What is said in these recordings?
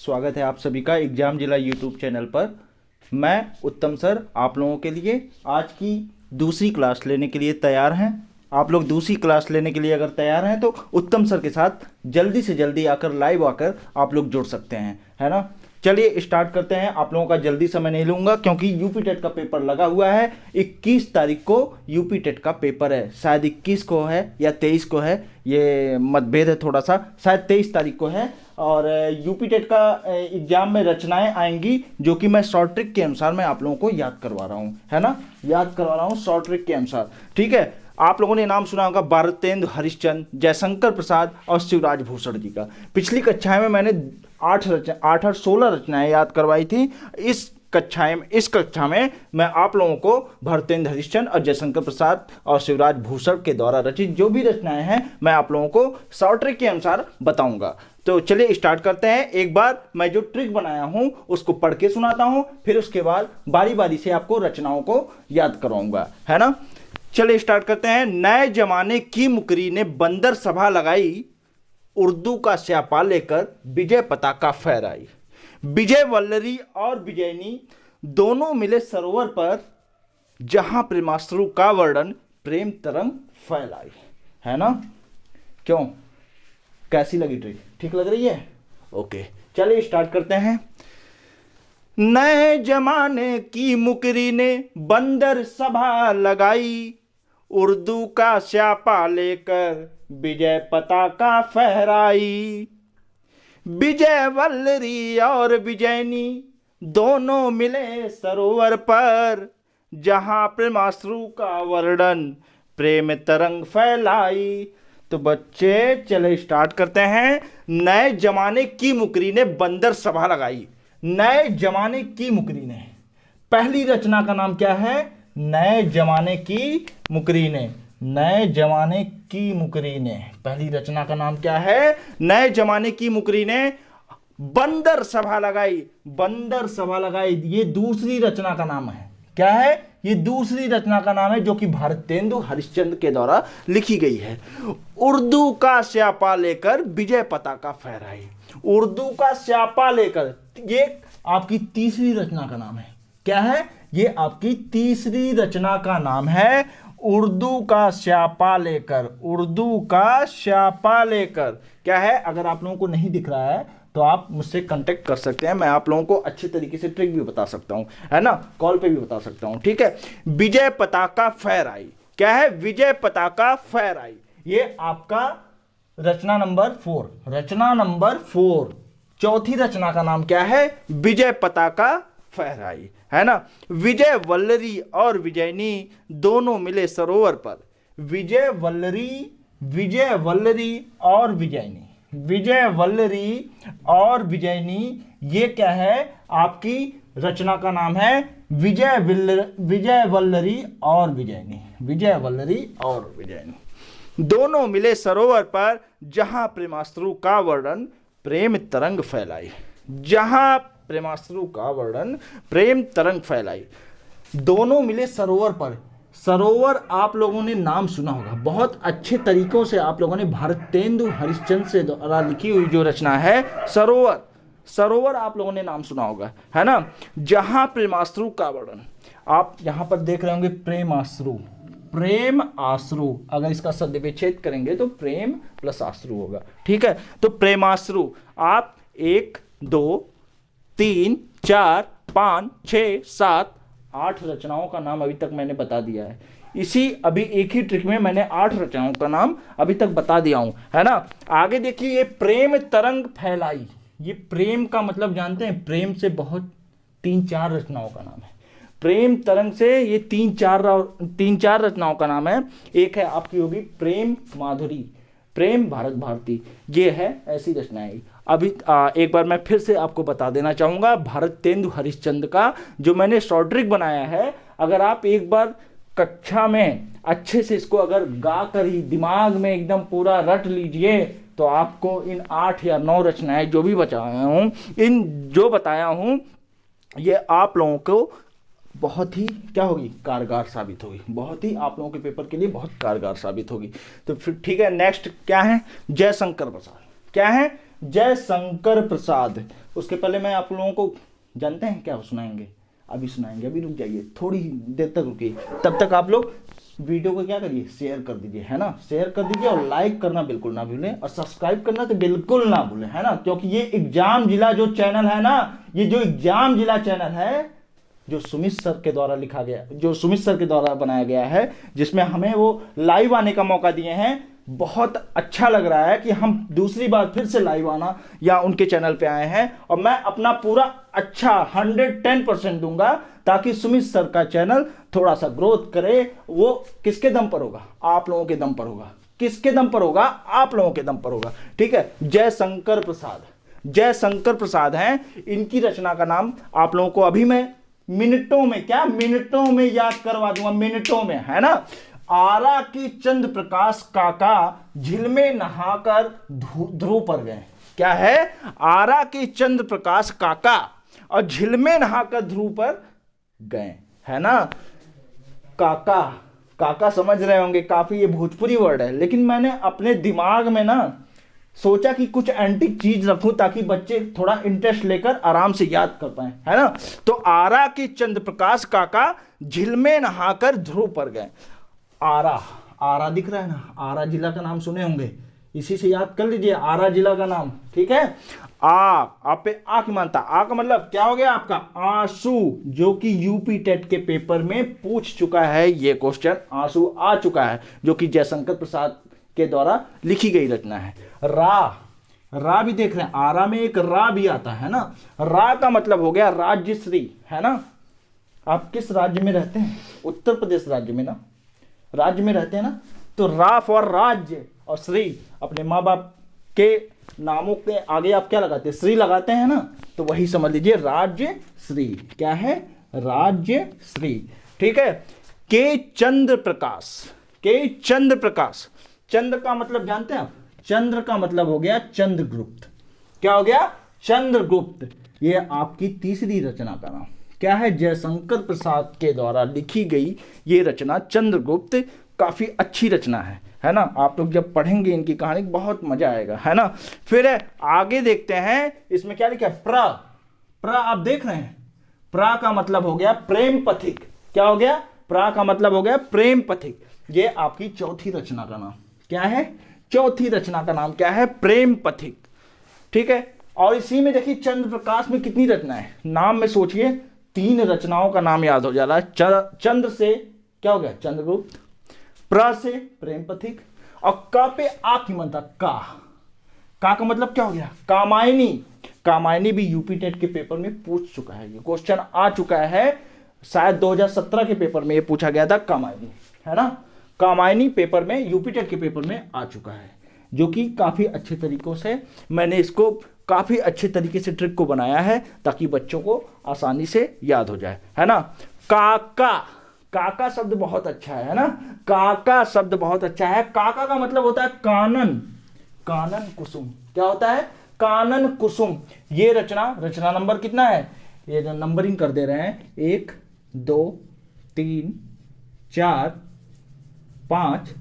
स्वागत है आप सभी का एग्जाम जिला यूट्यूब चैनल पर। मैं उत्तम सर आप लोगों के लिए आज की दूसरी क्लास लेने के लिए तैयार हैं। आप लोग दूसरी क्लास लेने के लिए अगर तैयार हैं तो उत्तम सर के साथ जल्दी से जल्दी आकर लाइव आकर आप लोग जुड़ सकते हैं, है ना। चलिए स्टार्ट करते हैं। आप लोगों का जल्दी समय नहीं लूँगा क्योंकि यूपी टेट का पेपर लगा हुआ है। 21 तारीख को यूपी टेट का पेपर है, शायद 21 को है या 23 को है, ये मतभेद है थोड़ा सा, शायद 23 तारीख को है। और यूपी टेट का एग्जाम में रचनाएं आएंगी जो कि मैं शॉर्ट ट्रिक के अनुसार मैं आप लोगों को याद करवा रहा हूँ, है ना, याद करवा रहा हूँ शॉर्ट ट्रिक के अनुसार। ठीक है, आप लोगों ने नाम सुना होगा भारतेंदु हरिश्चंद्र, जयशंकर प्रसाद और शिवराज भूषण जी का। पिछली कक्षा में मैंने 16 रचनाएं याद करवाई थी। इस कक्षा में मैं आप लोगों को भारतेंदु हरिश्चंद्र और जयशंकर प्रसाद और शिवराज भूषण के द्वारा रचित जो भी रचनाएं हैं मैं आप लोगों को शॉर्ट ट्रिक के अनुसार बताऊंगा। तो चलिए स्टार्ट करते हैं। एक बार मैं जो ट्रिक बनाया हूं उसको पढ़ के सुनाता हूं, फिर उसके बाद बारी बारी से आपको रचनाओं को याद करवाऊंगा, है ना। चलिए स्टार्ट करते हैं। नए जमाने की मुकरी ने बंदर सभा लगाई, उर्दू का स्यापा लेकर विजय पताका फहराई। विजय वल्लरी और विजयनी दोनों मिले सरोवर पर, जहां प्रेमाश्रु का वर्णन प्रेम तरंग फैलाई। है ना, क्यों, कैसी लगी ट्रिक? ठीक लग रही है? ओके, चलिए स्टार्ट करते हैं। नए जमाने की मुकरी ने बंदर सभा लगाई, उर्दू का स्यापा लेकर विजय पताका फहराई। विजय वल्लरी और विजयनी दोनों मिले सरोवर पर, जहां प्रेमाश्रु का वर्णन प्रेम तरंग फैलाई। तो बच्चे चले स्टार्ट करते हैं। नए जमाने की मुकरी ने बंदर सभा लगाई। नए जमाने की मुकरी ने, पहली रचना का नाम क्या है? नए जमाने की मुकरी ने। नए जमाने की मुकरी ने, पहली रचना का नाम क्या है? नए जमाने की मुकरी ने बंदर सभा लगाई। बंदर सभा लगाई, ये दूसरी रचना का नाम है। क्या है? ये दूसरी रचना का नाम है जो कि भारतेंदु हरिश्चंद्र के द्वारा लिखी गई है। उर्दू का स्यापा लेकर विजय पताका फहराई। उर्दू का स्यापा लेकर, ये आपकी तीसरी रचना का नाम है। क्या है? ये आपकी तीसरी रचना का नाम है। उर्दू का स्यापा लेकर, उर्दू का स्यापा लेकर क्या है? अगर आप लोगों को नहीं दिख रहा है तो आप मुझसे कांटेक्ट कर सकते हैं, मैं आप लोगों को अच्छे तरीके से ट्रिक भी बता सकता हूं, है ना, कॉल पे भी बता सकता हूं। ठीक है, विजय पताका फहराई। क्या है? विजय पताका फहराई। ये आपका रचना नंबर 4, रचना नंबर 4। चौथी रचना का नाम क्या है? विजय पताका फहराई, है ना। विजय वल्लरी और विजयनी दोनों मिले सरोवर पर। विजय वल्लरी, विजय वल्लरी और विजयनी, विजय वल्लरी और विजयनी, ये क्या है? आपकी रचना का नाम है विजय वल्लरी और विजयनी। विजय वल्लरी और विजयनी दोनों मिले सरोवर पर, जहां प्रेमाश्रु का वर्णन प्रेम तरंग फैलाई। जहां प्रेमाश्रु का वर्णन प्रेम तरंग फैलाई। दोनों मिले सरोवर पर। सरोवर आप लोगों ने नाम सुना होगा, बहुत अच्छे तरीकों से आप लोगों ने भारतेंदु हरिश्चंद्र से द्वारा लिखी हुई जो रचना है सरोवर, सरोवर आप लोगों ने नाम सुना होगा, है ना। जहां प्रेमाश्रु का वर्णन, आप यहां पर देख रहे होंगे प्रेमाश्रु, प्रेम आश्रु, अगर इसका सद्विच्छेद करेंगे तो प्रेम प्लस आश्रु होगा। ठीक है, तो प्रेमाश्रु आप 1 2 3 4 5 6 7 8 रचनाओं का नाम अभी तक मैंने बता दिया है। इसी अभी एक ही ट्रिक में मैंने 8 रचनाओं का नाम अभी तक बता दिया हूं, है ना। आगे देखिए, ये प्रेम तरंग फैलाई। ये प्रेम का मतलब जानते हैं? प्रेम से बहुत 3-4 रचनाओं का नाम है। प्रेम तरंग से ये 3-4 रचनाओं का नाम है। एक है आपकी होगी प्रेम माधुरी, प्रेम भारत भारती, ये है ऐसी रचनाएं। अभी एक बार मैं फिर से आपको बता देना चाहूँगा, भारतेंदु हरिश्चंद्र का जो मैंने शॉर्ट ट्रिक बनाया है, अगर आप एक बार कक्षा में अच्छे से इसको अगर गा कर ही दिमाग में एकदम पूरा रट लीजिए तो आपको इन 8 या 9 रचनाएं जो भी बताया हूँ, इन जो बताया हूँ, ये आप लोगों को बहुत ही क्या होगी, कारगर साबित होगी, बहुत ही आप लोगों के पेपर के लिए बहुत कारगर साबित होगी। तो फिर ठीक है, नेक्स्ट क्या है? जयशंकर प्रसाद। क्या है? जयशंकर प्रसाद। उसके पहले मैं आप लोगों को जानते हैं क्या सुनाएंगे, अभी सुनाएंगे, अभी रुक जाइए, थोड़ी देर तक रुकिए, तब तक आप लोग वीडियो को क्या करिए, शेयर कर दीजिए, है ना, शेयर कर दीजिए, और लाइक करना बिल्कुल ना भूलें, और सब्सक्राइब करना तो बिल्कुल ना भूलें, है ना, क्योंकि ये एग्जाम जिला जो चैनल है ना, ये जो एग्जाम जिला चैनल है, जो सुमित सर के द्वारा लिखा गया, जो सुमित सर के द्वारा बनाया गया है, जिसमें हमें वो लाइव आने का मौका दिए हैं। बहुत अच्छा लग रहा है कि हम दूसरी बार फिर से लाइव आना या उनके चैनल पे आए हैं, और मैं अपना पूरा अच्छा 110% दूंगा ताकि सुमित सर का चैनल थोड़ा सा ग्रोथ करे। वो किसके दम पर होगा? आप लोगों के दम पर होगा। किसके दम पर होगा? आप लोगों के दम पर होगा। ठीक है, जयशंकर प्रसाद, जयशंकर प्रसाद हैं, इनकी रचना का नाम आप लोगों को अभी मैं मिनटों में, क्या मिनटों में याद करवा दूंगा, मिनटों में, है ना। आरा के चंद्र प्रकाश काका झील में नहाकर ध्रुव पर गए। क्या है? आरा के चंद्र प्रकाश काका और झील में नहाकर ध्रुव पर गए, है ना। काका, काका समझ रहे होंगे, काफी ये भोजपुरी वर्ड है, लेकिन मैंने अपने दिमाग में ना सोचा कि कुछ एंटीक चीज रखूं ताकि बच्चे थोड़ा इंटरेस्ट लेकर आराम से याद कर पाए, है ना। तो आरा के चंद्र प्रकाश काका झील में नहाकर ध्रुव पर गए। आरा, आरा दिख रहा है ना, आरा जिला का नाम सुने होंगे, इसी से याद कर लीजिए आरा जिला का नाम। ठीक है, आप पे आ की मानता, आ का मतलब क्या हो गया आपका? आंसू, जो कि यूपी टेट के पेपर में पूछ चुका है ये क्वेश्चन, आंसू आ चुका है, जो कि जयशंकर प्रसाद के द्वारा लिखी गई रचना है। रा, रा भी देख रहे हैं, आरा में एक रा भी आता है ना। रा का मतलब हो गया राज्यश्री, है ना। आप किस राज्य में रहते हैं? उत्तर प्रदेश राज्य में ना, राज्य में रहते हैं ना, तो रा फॉर राज्य और श्री अपने माँ बाप के नामों के आगे आप क्या लगाते हैं? श्री लगाते हैं ना, तो वही समझ लीजिए राज्य श्री। क्या है? राज्य श्री। ठीक है, के चंद्र प्रकाश, के चंद्र प्रकाश, चंद्र का मतलब जानते हैं आप? चंद्र का मतलब हो गया चंद्रगुप्त। क्या हो गया? चंद्रगुप्त। ये आपकी तीसरी रचना का नाम क्या है? जयशंकर प्रसाद के द्वारा लिखी गई ये रचना चंद्रगुप्त काफी अच्छी रचना है ना। आप लोग जब पढ़ेंगे इनकी कहानी बहुत मजा आएगा, है ना। फिर आगे देखते हैं, इसमें क्या लिखा है? प्र, प्र आप देख रहे हैं, प्र का मतलब हो गया प्रेम पथिक। क्या हो गया? प्र का मतलब हो गया प्रेम पथिक। ये आपकी चौथी रचना का नाम क्या है? चौथी रचना का नाम क्या है? प्रेम पथिक। ठीक है, और इसी में देखिए चंद्र प्रकाश में कितनी रचना है, नाम में सोचिए, 3 रचनाओं का नाम याद हो जा रहा है। चंद्र से क्या हो गया? चंद्रगुप्त, प्र से प्रेम पथिक, और क पे आ की मनता, का का मतलब क्या हो गया? कामायनी। कामायनी भी यूपी टेट के पेपर में पूछ चुका है, ये क्वेश्चन आ चुका है, शायद 2017 के पेपर में ये पूछा गया था, कामायनी, है ना। कामायनी पेपर में, यूपी टेट के पेपर में आ चुका है, जो कि काफी अच्छे तरीकों से मैंने इसको काफी अच्छे तरीके से ट्रिक को बनाया है ताकि बच्चों को आसानी से याद हो जाए, है ना। काका, काका शब्द बहुत अच्छा है ना, काका शब्द बहुत अच्छा है। काका का मतलब होता है कानन, कानन कुसुम। क्या होता है? कानन कुसुम। ये रचना नंबर कितना है? ये जो नंबरिंग कर दे रहे हैं, 1 2 3 4 5,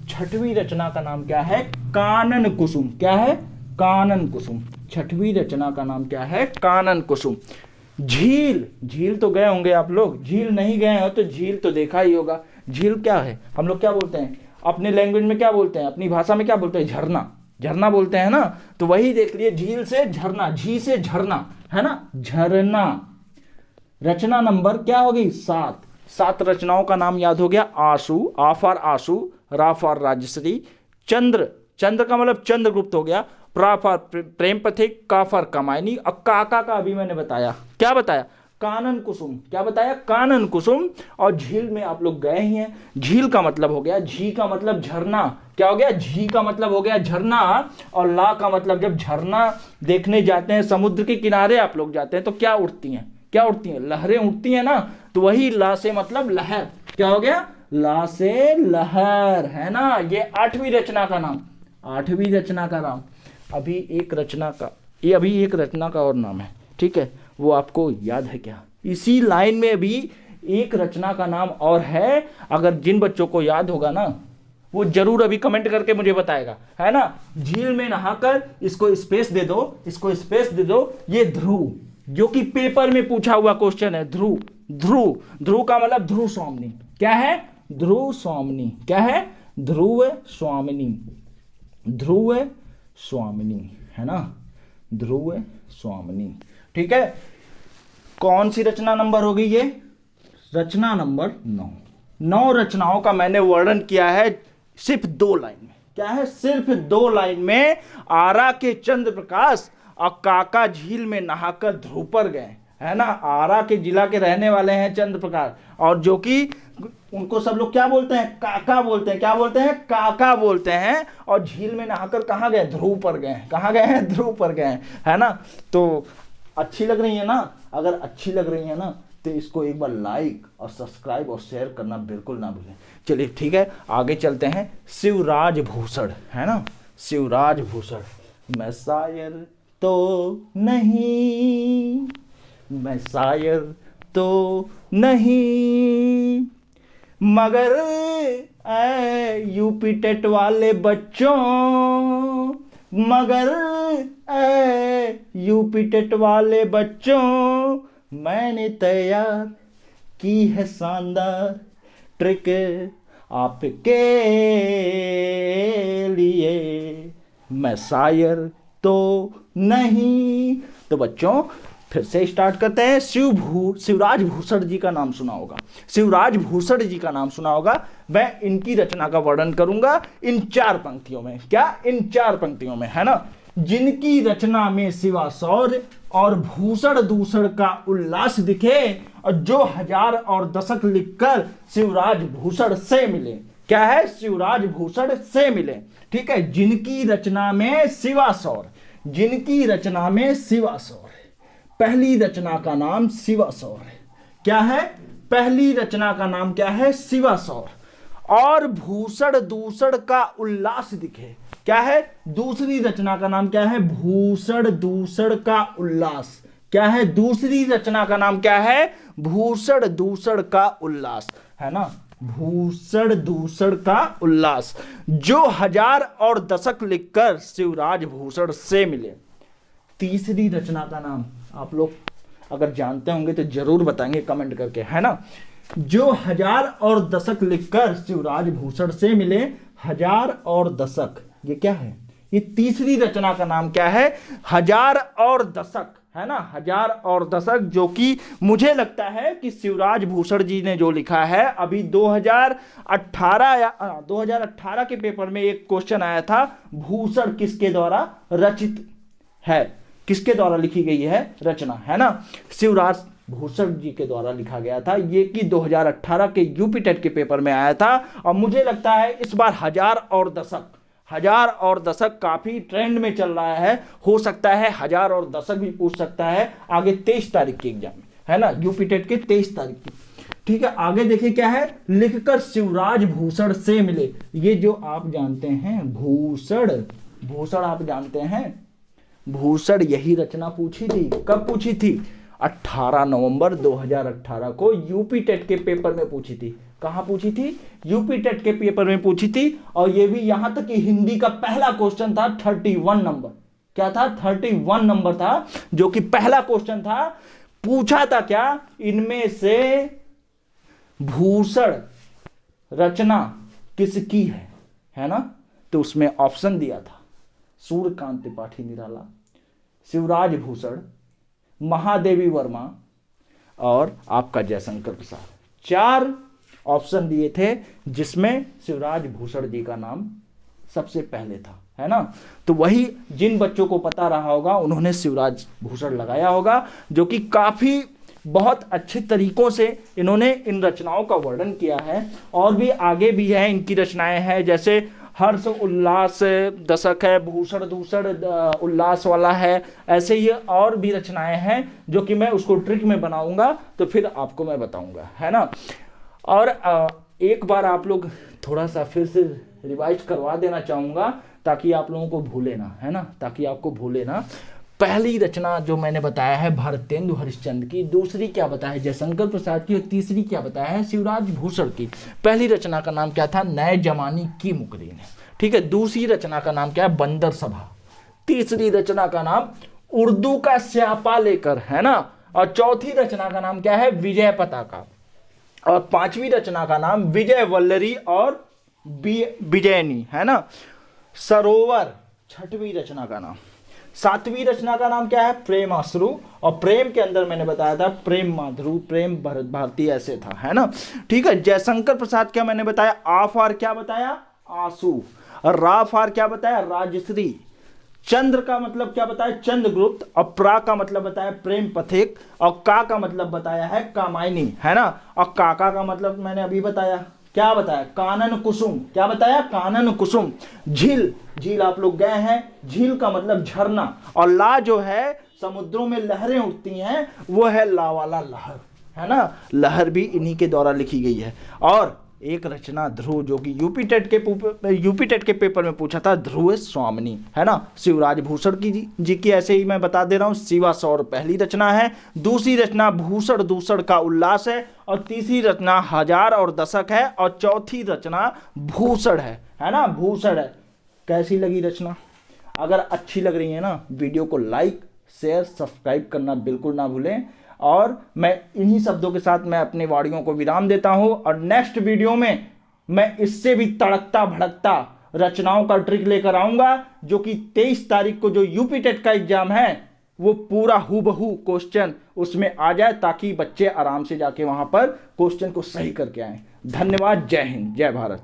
छठवीं रचना का नाम क्या है? कानन कुसुम। क्या है? कानन कुसुम। छठवीं रचना का नाम क्या है? कानन कुसुम। झील, झील तो गए होंगे आप लोग, झील नहीं गए हो तो झील तो देखा ही होगा। झील क्या है? हम लोग क्या बोलते हैं अपने लैंग्वेज में, क्या बोलते हैं अपनी भाषा में, क्या बोलते हैं? झरना, झरना बोलते हैं ना। तो वही देख लिए, झील से झरना, झी से झरना, है ना, झरना। रचना नंबर क्या हो गई? 7। 7 रचनाओं का नाम याद हो गया। आंसू, आ फॉर आंसू, रा फॉर राजश्री, चंद्र, चंद्र का मतलब चंद्रगुप्त हो गया, प्रा फॉर प्रेम पथिक, का फॉर कामायनी, और काका का अभी मैंने बताया, क्या बताया? कानन कुसुम। क्या बताया? कानन कुसुम। और झील में आप लोग गए ही हैं, झील का मतलब हो गया, झी का मतलब झरना। क्या हो गया? झी का मतलब हो गया झरना, और ला का मतलब जब झरना देखने जाते हैं, समुद्र के किनारे आप लोग जाते हैं, तो क्या उठती हैं? क्या उठती हैं? लहरें उठती हैं ना, तो वही ला से मतलब लहर। क्या हो गया? ला से लहर, है ना। ये 8वीं रचना का नाम, 8वीं रचना का नाम। अभी एक रचना का और नाम है, ठीक है, वो आपको याद है क्या? इसी लाइन में भी एक रचना का नाम और है, अगर जिन बच्चों को याद होगा ना, वो जरूर अभी कमेंट करके मुझे बताएगा, है ना। झील में नहाकर, इसको स्पेस दे दो, इसको स्पेस दे दो, ये ध्रुव, जो कि पेपर में पूछा हुआ क्वेश्चन है। ध्रुव, ध्रुव, ध्रुव का मतलब ध्रुव स्वामिनी। क्या है? ध्रुव स्वामिनी। क्या है? ध्रुव स्वामिनी। ध्रुव स्वामिनी, है ना, ध्रुव स्वामिनी। ठीक है, कौन सी रचना नंबर हो गई ये? रचना नंबर 9। 9 रचनाओं का मैंने वर्णन किया है सिर्फ 2 लाइन में। क्या है? सिर्फ 2 लाइन में। आरा के चंद्र प्रकाश और काका झील में नहाकर ध्रुव पर गए, है ना। आरा के जिला के रहने वाले हैं चंद्र प्रकाश, और जो कि उनको सब लोग क्या बोलते हैं? काका बोलते हैं। क्या बोलते हैं? काका बोलते हैं। और झील में नहाकर कहाँ गए? ध्रुव पर गए। कहाँ गए हैं? ध्रुव पर गए, है ना। तो अच्छी लग रही है ना? अगर अच्छी लग रही है ना तो इसको एक बार लाइक और सब्सक्राइब और शेयर करना बिल्कुल ना भूलें। चलिए ठीक है, आगे चलते हैं। शिवराज भूषण, है ना, शिवराज भूषण। मैं शायर तो नहीं, मैं शायर तो नहीं, मगर ऐ यूपी टेट वाले बच्चों, मगर ऐ यूपी टेट वाले बच्चों, मैंने तैयार की है शानदार ट्रिक आपके लिए। मैं शायर तो नहीं। तो बच्चों फिर से स्टार्ट करते हैं। शिवराज भूषण जी का नाम सुना होगा, शिवराज भूषण जी का नाम सुना होगा। मैं इनकी रचना का वर्णन करूंगा इन 4 पंक्तियों में। क्या? इन 4 पंक्तियों में, है ना। जिनकी रचना में शिवा शौर्य और भूषण दूषण का उल्लास दिखे, और जो हजार और दशक लिखकर शिवराज भूषण से मिले। क्या है? शिवराज भूषण से मिले। ठीक है, जिनकी रचना में शिवा शौर्य, जिनकी रचना में शिवा शौर्य। पहली रचना का नाम शिवा शौर्य। क्या है? पहली रचना का नाम क्या है? शिवा शौर्य। और भूषण दूषण का उल्लास दिखे। क्या है? दूसरी रचना का नाम क्या है? भूषण दूषण का उल्लास। क्या है? दूसरी रचना का नाम क्या है? भूषण दूषण का उल्लास, है ना, भूषण दूषण का उल्लास। जो हजार और दशक लिखकर शिवराज भूषण से मिले। तीसरी रचना का नाम आप लोग अगर जानते होंगे तो जरूर बताएंगे कमेंट करके, है ना। जो हजार और दशक लिखकर शिवराज भूषण से मिले। हजार और दशक, ये क्या है? ये तीसरी रचना का नाम क्या है? हजार और दशक, है ना, हजार और दशक। जो कि मुझे लगता है कि शिवराज भूषण जी ने जो लिखा है, अभी 2018 के पेपर में एक क्वेश्चन आया था, भूषण किसके द्वारा रचित है, किसके द्वारा लिखी गई है रचना, है ना। शिवराज भूषण जी के द्वारा लिखा गया था। ये कि 2018 के यूपी टेट के पेपर में आया था। और मुझे लगता है इस बार हजार और दशक काफी ट्रेंड में चल रहा है। हो सकता है हजार और दशक भी पूछ सकता है आगे 23 तारीख के एग्जाम में, है ना, यूपी टेट के 23 तारीख की। ठीक है, आगे देखिए क्या है, लिखकर शिवराज भूषण से मिले। ये जो आप जानते हैं भूषण आप जानते हैं, भूषण यही रचना पूछी थी। कब पूछी थी? 18 नवंबर 2018 को यूपी टेट के पेपर में पूछी थी। कहां पूछी थी? यूपी टेट के पेपर में पूछी थी। और ये भी यहां तक कि हिंदी का पहला क्वेश्चन था 31 नंबर। क्या था? 31 नंबर था, जो कि पहला क्वेश्चन था। पूछा था क्या? इनमें से भूषण रचना किसकी है ना। तो उसमें ऑप्शन दिया था सूर्यकांत त्रिपाठी निराला, शिवराज भूषण, महादेवी वर्मा और आपका जयशंकर प्रसाद। 4 ऑप्शन दिए थे, जिसमें शिवराज भूषण जी का नाम सबसे पहले था, है ना। तो वही जिन बच्चों को पता रहा होगा उन्होंने शिवराज भूषण लगाया होगा, जो कि काफी बहुत अच्छे तरीकों से इन्होंने इन रचनाओं का वर्णन किया है। और भी आगे भी है इनकी रचनाएं हैं, जैसे हर्ष उल्लास दशक है, भूषण दूषण उल्लास वाला है। ऐसे ही और भी रचनाएं हैं जो कि मैं उसको ट्रिक में बनाऊंगा तो फिर आपको मैं बताऊंगा, है ना। और एक बार आप लोग थोड़ा सा फिर से रिवाइज करवा देना चाहूंगा ताकि आप लोगों को भूले ना, है ना, ताकि आपको भूले ना। पहली रचना जो मैंने बताया है भारतेंदु हरिश्चंद्र की, दूसरी क्या बताया है जयशंकर प्रसाद की, और तीसरी क्या बताया है शिवराज भूषण की। पहली रचना का नाम क्या था, नए जमाने की मुकरीन, ठीक है। दूसरी रचना का नाम क्या है, बंदर सभा। तीसरी रचना का नाम उर्दू का स्यापा लेकर, है ना। और चौथी रचना का नाम क्या है, विजय पताका। और पांचवी रचना का नाम विजय वल्लरी और विजयनी, है ना। सरोवर छठवीं रचना का नाम। सातवीं रचना का नाम क्या है, प्रेम अश्रु। और प्रेम के अंदर मैंने बताया था प्रेम माधुरु, प्रेम भरत भारती, ऐसे था, है ना, ठीक है। जयशंकर प्रसाद क्या मैंने बताया, आफार क्या बताया, आंसू। और राफार क्या बताया, राजश्री। चंद्र का मतलब क्या बताया, चंद्रगुप्त। और प्रा का मतलब बताया प्रेम पथिक। और का मतलब बताया है कामायनी, है ना। और काका का मतलब मैंने अभी बताया, क्या बताया, कानन कुसुम। क्या बताया, कानन कुसुम। झील, झील आप लोग गए हैं, झील का मतलब झरना। और ला जो है समुद्रों में लहरें उठती हैं, वो है ला वाला लहर, है ना। लहर भी इन्हीं के द्वारा लिखी गई है। और एक रचना ध्रुव, जो कि यूपी टेट के पेपर में पूछा था, ध्रुव स्वामिनी, है ना, शिवराज भूषण की जी की। ऐसे ही मैं बता दे रहा हूँ, शिवा सौर पहली रचना है। दूसरी रचना भूषण दूषण का उल्लास है। और तीसरी रचना हजार और दशक है। और चौथी रचना भूषण है ना, भूषण है। कैसी लगी रचना? अगर अच्छी लग रही है ना, वीडियो को लाइक शेयर सब्सक्राइब करना बिल्कुल ना भूलें। और मैं इन्हीं शब्दों के साथ मैं अपने वाणियों को विराम देता हूं। और नेक्स्ट वीडियो में मैं इससे भी तड़कता भड़कता रचनाओं का ट्रिक लेकर आऊंगा, जो कि 23 तारीख को जो यूपी टेट का एग्जाम है, वो पूरा हूबहू क्वेश्चन उसमें आ जाए, ताकि बच्चे आराम से जाके वहां पर क्वेश्चन को सही करके आए। धन्यवाद। जय हिंद, जय भारत।